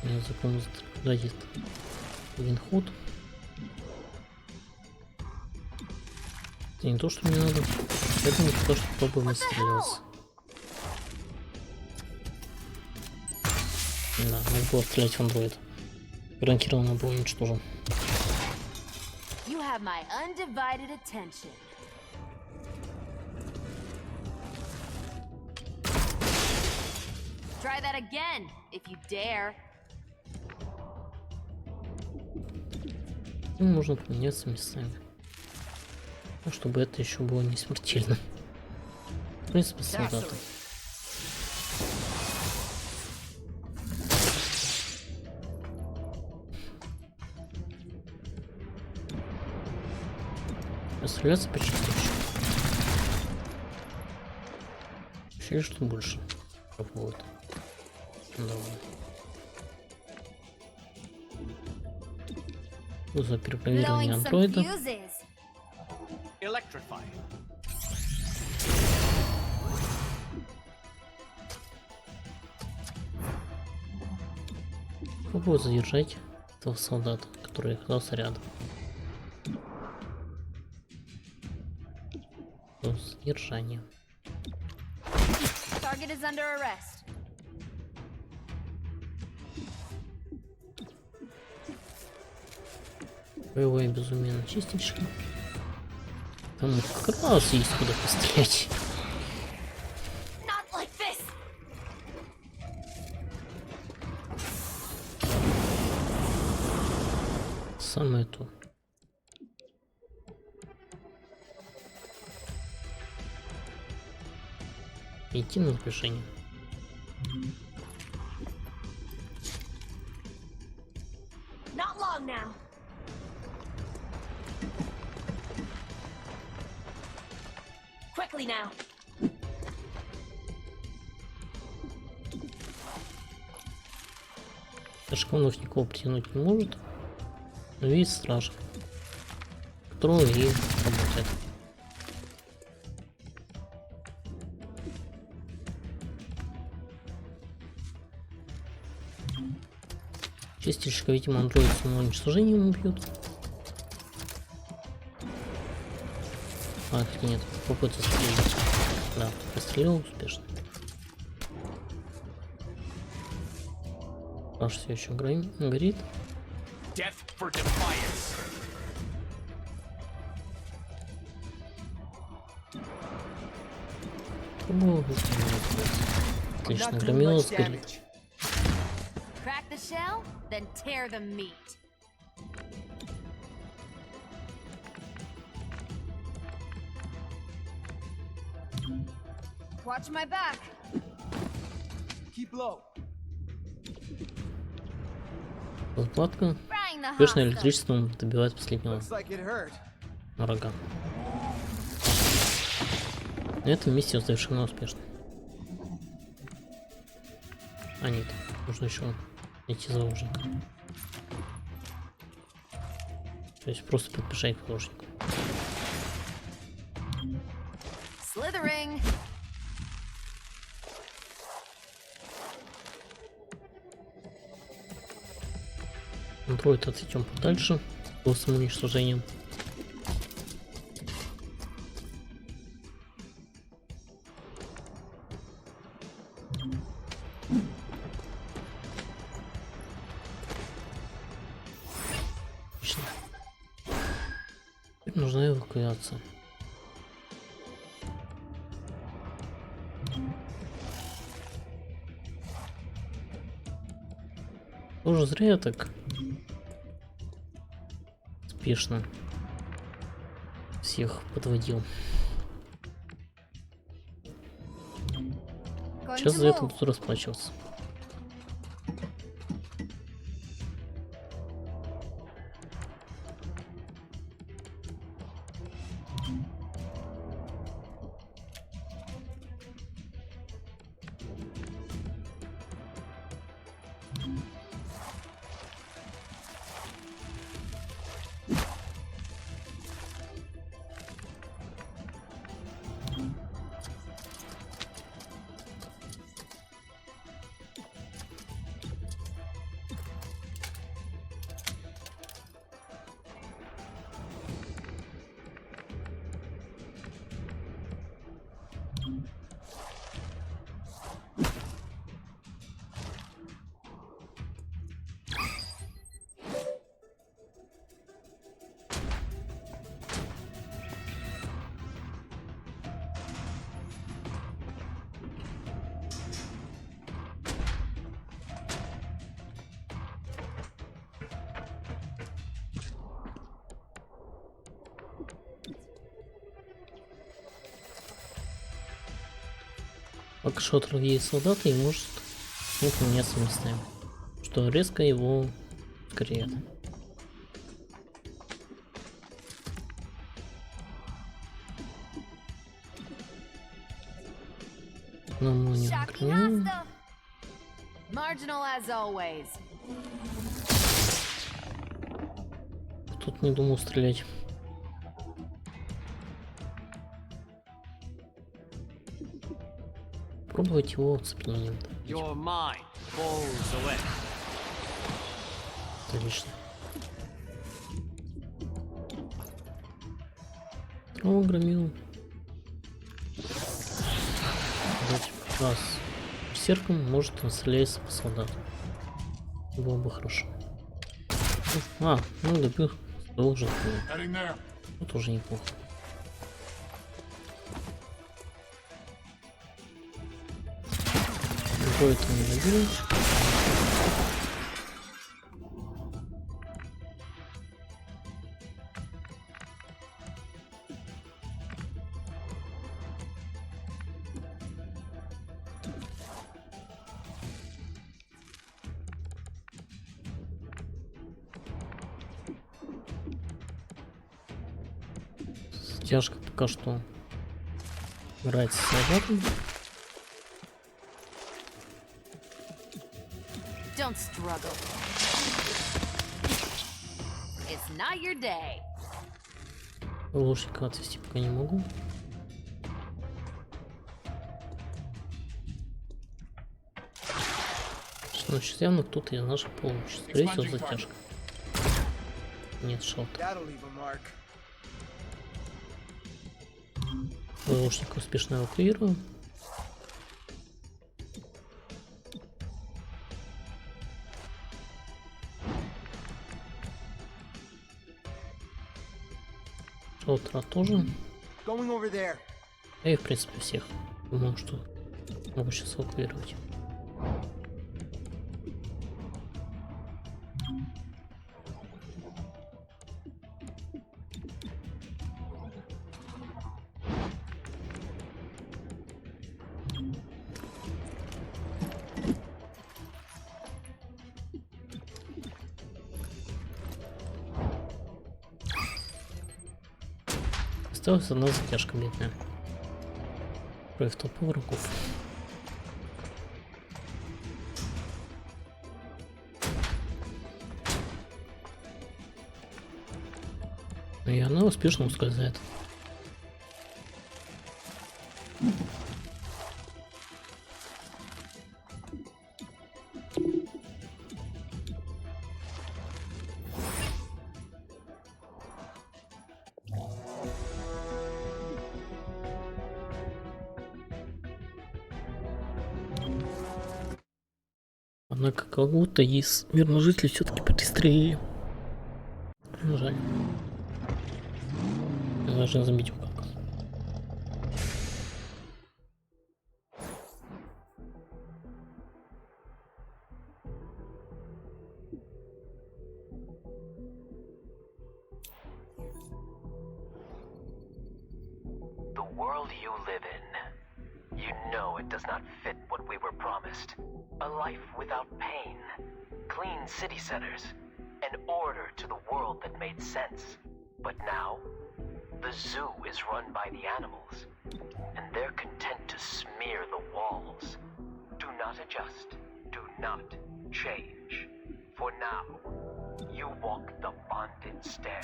Я закон дадит один ход. Это не то, что мне надо. Это не то, что пробуем отстреливаться. Да, надо было стрелять в андроид. Гарантированно был уничтожен. You have my undivided attention. Try that again, if you dare. Ну, можно поменяться местами. Ну, чтобы это еще было не смертельно. В принципе, солдаты. Стреляться почаще. Ощущение, что больше пробует. Давай. За перепроверивание андроида. Electrify. Попробую задержать этого солдата, который оказался рядом. Задержание. Target is under arrest. Боевое безумие на чистильщика. Там как раз есть куда пострелять. Not like this. Самое то. Идти на сближение. Not long now. Quickly now. Шконов никого притянуть не может. Но видит стража, которого и работает. Чистильщика, видимо, андроид самого уничтожением убьют. А, нет, попытка стрелять. Да, пострелил успешно. Аж все еще горит. Death for defiance. Отлично, громила сгорит. Crack the shell, then tear the meat. Watch my back. Keep low. Платка. Frying the Бешеное hostile. электричеством добивает последнего Looks like it hurt. врага. На этом миссия завершена успешно. А нет, нужно еще идти за ужином. То есть просто подбежать к ложнику. Slithering. Андроид отойдем подальше по самоуничтожением. Отлично. Теперь нужна эвакуация. Тоже зря я так спешно всех подводил. Сейчас за это буду расплачиваться. Пока шотер есть солдаты и может с ним поменяться местами, что резко его ускоряет. Но мы не накрываем. Marginal as always. Тут не думал стрелять. Пробовать его оцеплением. Your mind falls away. Отлично. Траву громил. Раз. Серком может он стреляется по солдату. Было бы хорошо. А, ну добил Должен. Heading there. Ну, тоже неплохо. Другой это не забил. Тяжко пока что играть с солдатом. Don't struggle. It's not your day. Лошадика отвести пока не могу. Значит, явно кто-то из наших получится. Скорее всего, затяжка. Нет, шелта. Лошадика успешно эвакуирую. Шелтера тоже. И в принципе всех. Думаю, что могу сейчас эвакуировать. Осталась одна затяжка бедная. Против толпы врагов. И она успешно ускользает. Однако кого-то из мирных жителей все-таки пристрелили. Жаль. Я должен заметить как. The world you live in, you know it does not fit what we were promised. A life without pain, clean city centers, an order to the world that made sense. But now, the zoo is run by the animals, and they're content to smear the walls. Do not adjust, do not change. For now, you walk the bonded stair.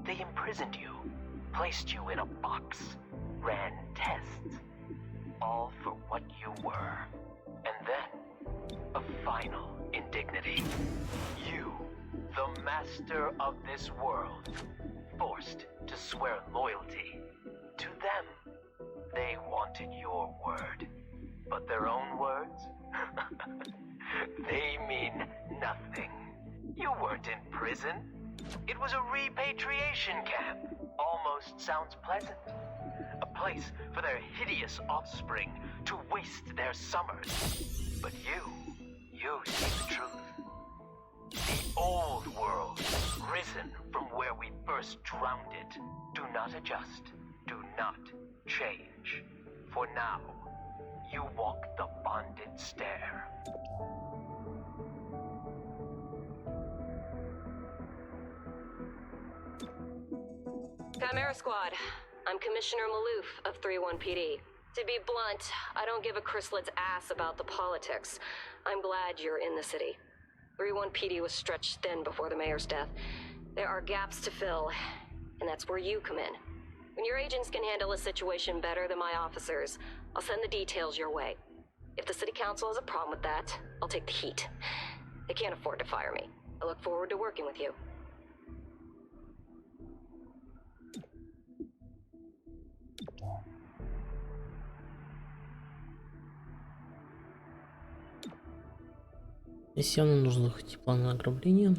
They imprisoned you, placed you in a box, ran tests, all for what you were. And then, a final indignity. You, the master of this world, forced to swear loyalty to them. They wanted your word, but their own words? They mean nothing. You weren't in prison. It was a repatriation camp. Almost sounds pleasant. A place for their hideous offspring to waste their summers. But you see the truth. The old world, risen from where we first drowned it. Do not adjust. Do not change. For now, you walk the bonded stair. Chimera Squad, I'm Commissioner Maloof of 3-1 PD. To be blunt, I don't give a chrysalit's ass about the politics. I'm glad you're in the city. 3-1 PD was stretched thin before the mayor's death. There are gaps to fill, and that's where you come in. When your agents can handle a situation better than my officers, I'll send the details your way. If the city council has a problem with that, I'll take the heat. They can't afford to fire me. I look forward to working with you. Здесь явно нужно хоть план на ограбление.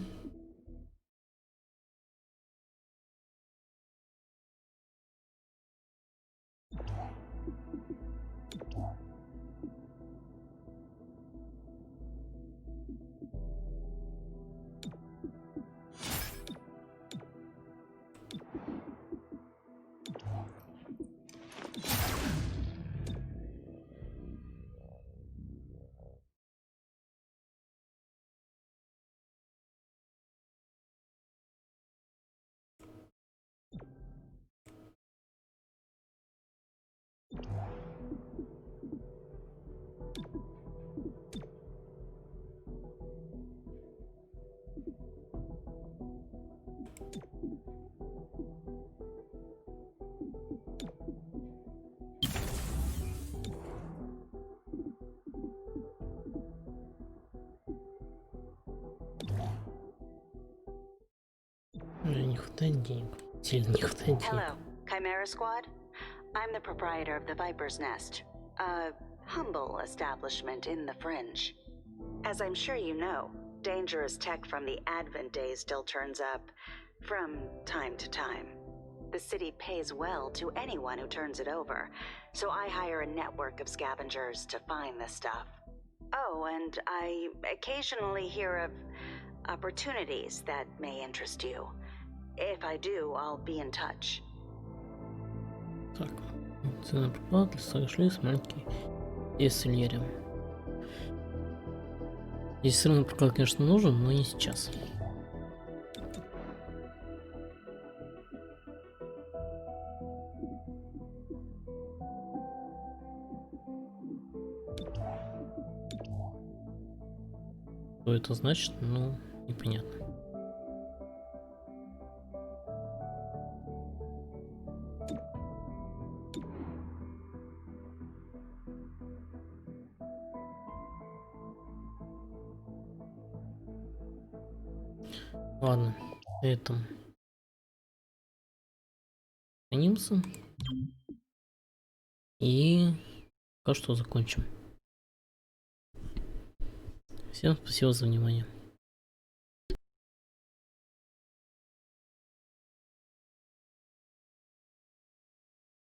Не хватает денег. Сильно не хватает денег. Hello, Chimera Squad. I'm the proprietor of the Viper's Nest, a humble establishment in the fringe. As I'm sure you know, dangerous tech from the Advent days still turns up from time to time. The city pays well to anyone who turns it over, so I hire a network of scavengers to find the stuff. Oh, and I occasionally hear of opportunities that may interest you. If I do, I'll be in touch. Так, цена пропала, сошли с маленький исследуем. Здесь все равно прокат, конечно, нужен, но не сейчас. Что это значит, ну, непонятно. Ладно, это сохранимся и пока что закончим. Всем спасибо за внимание.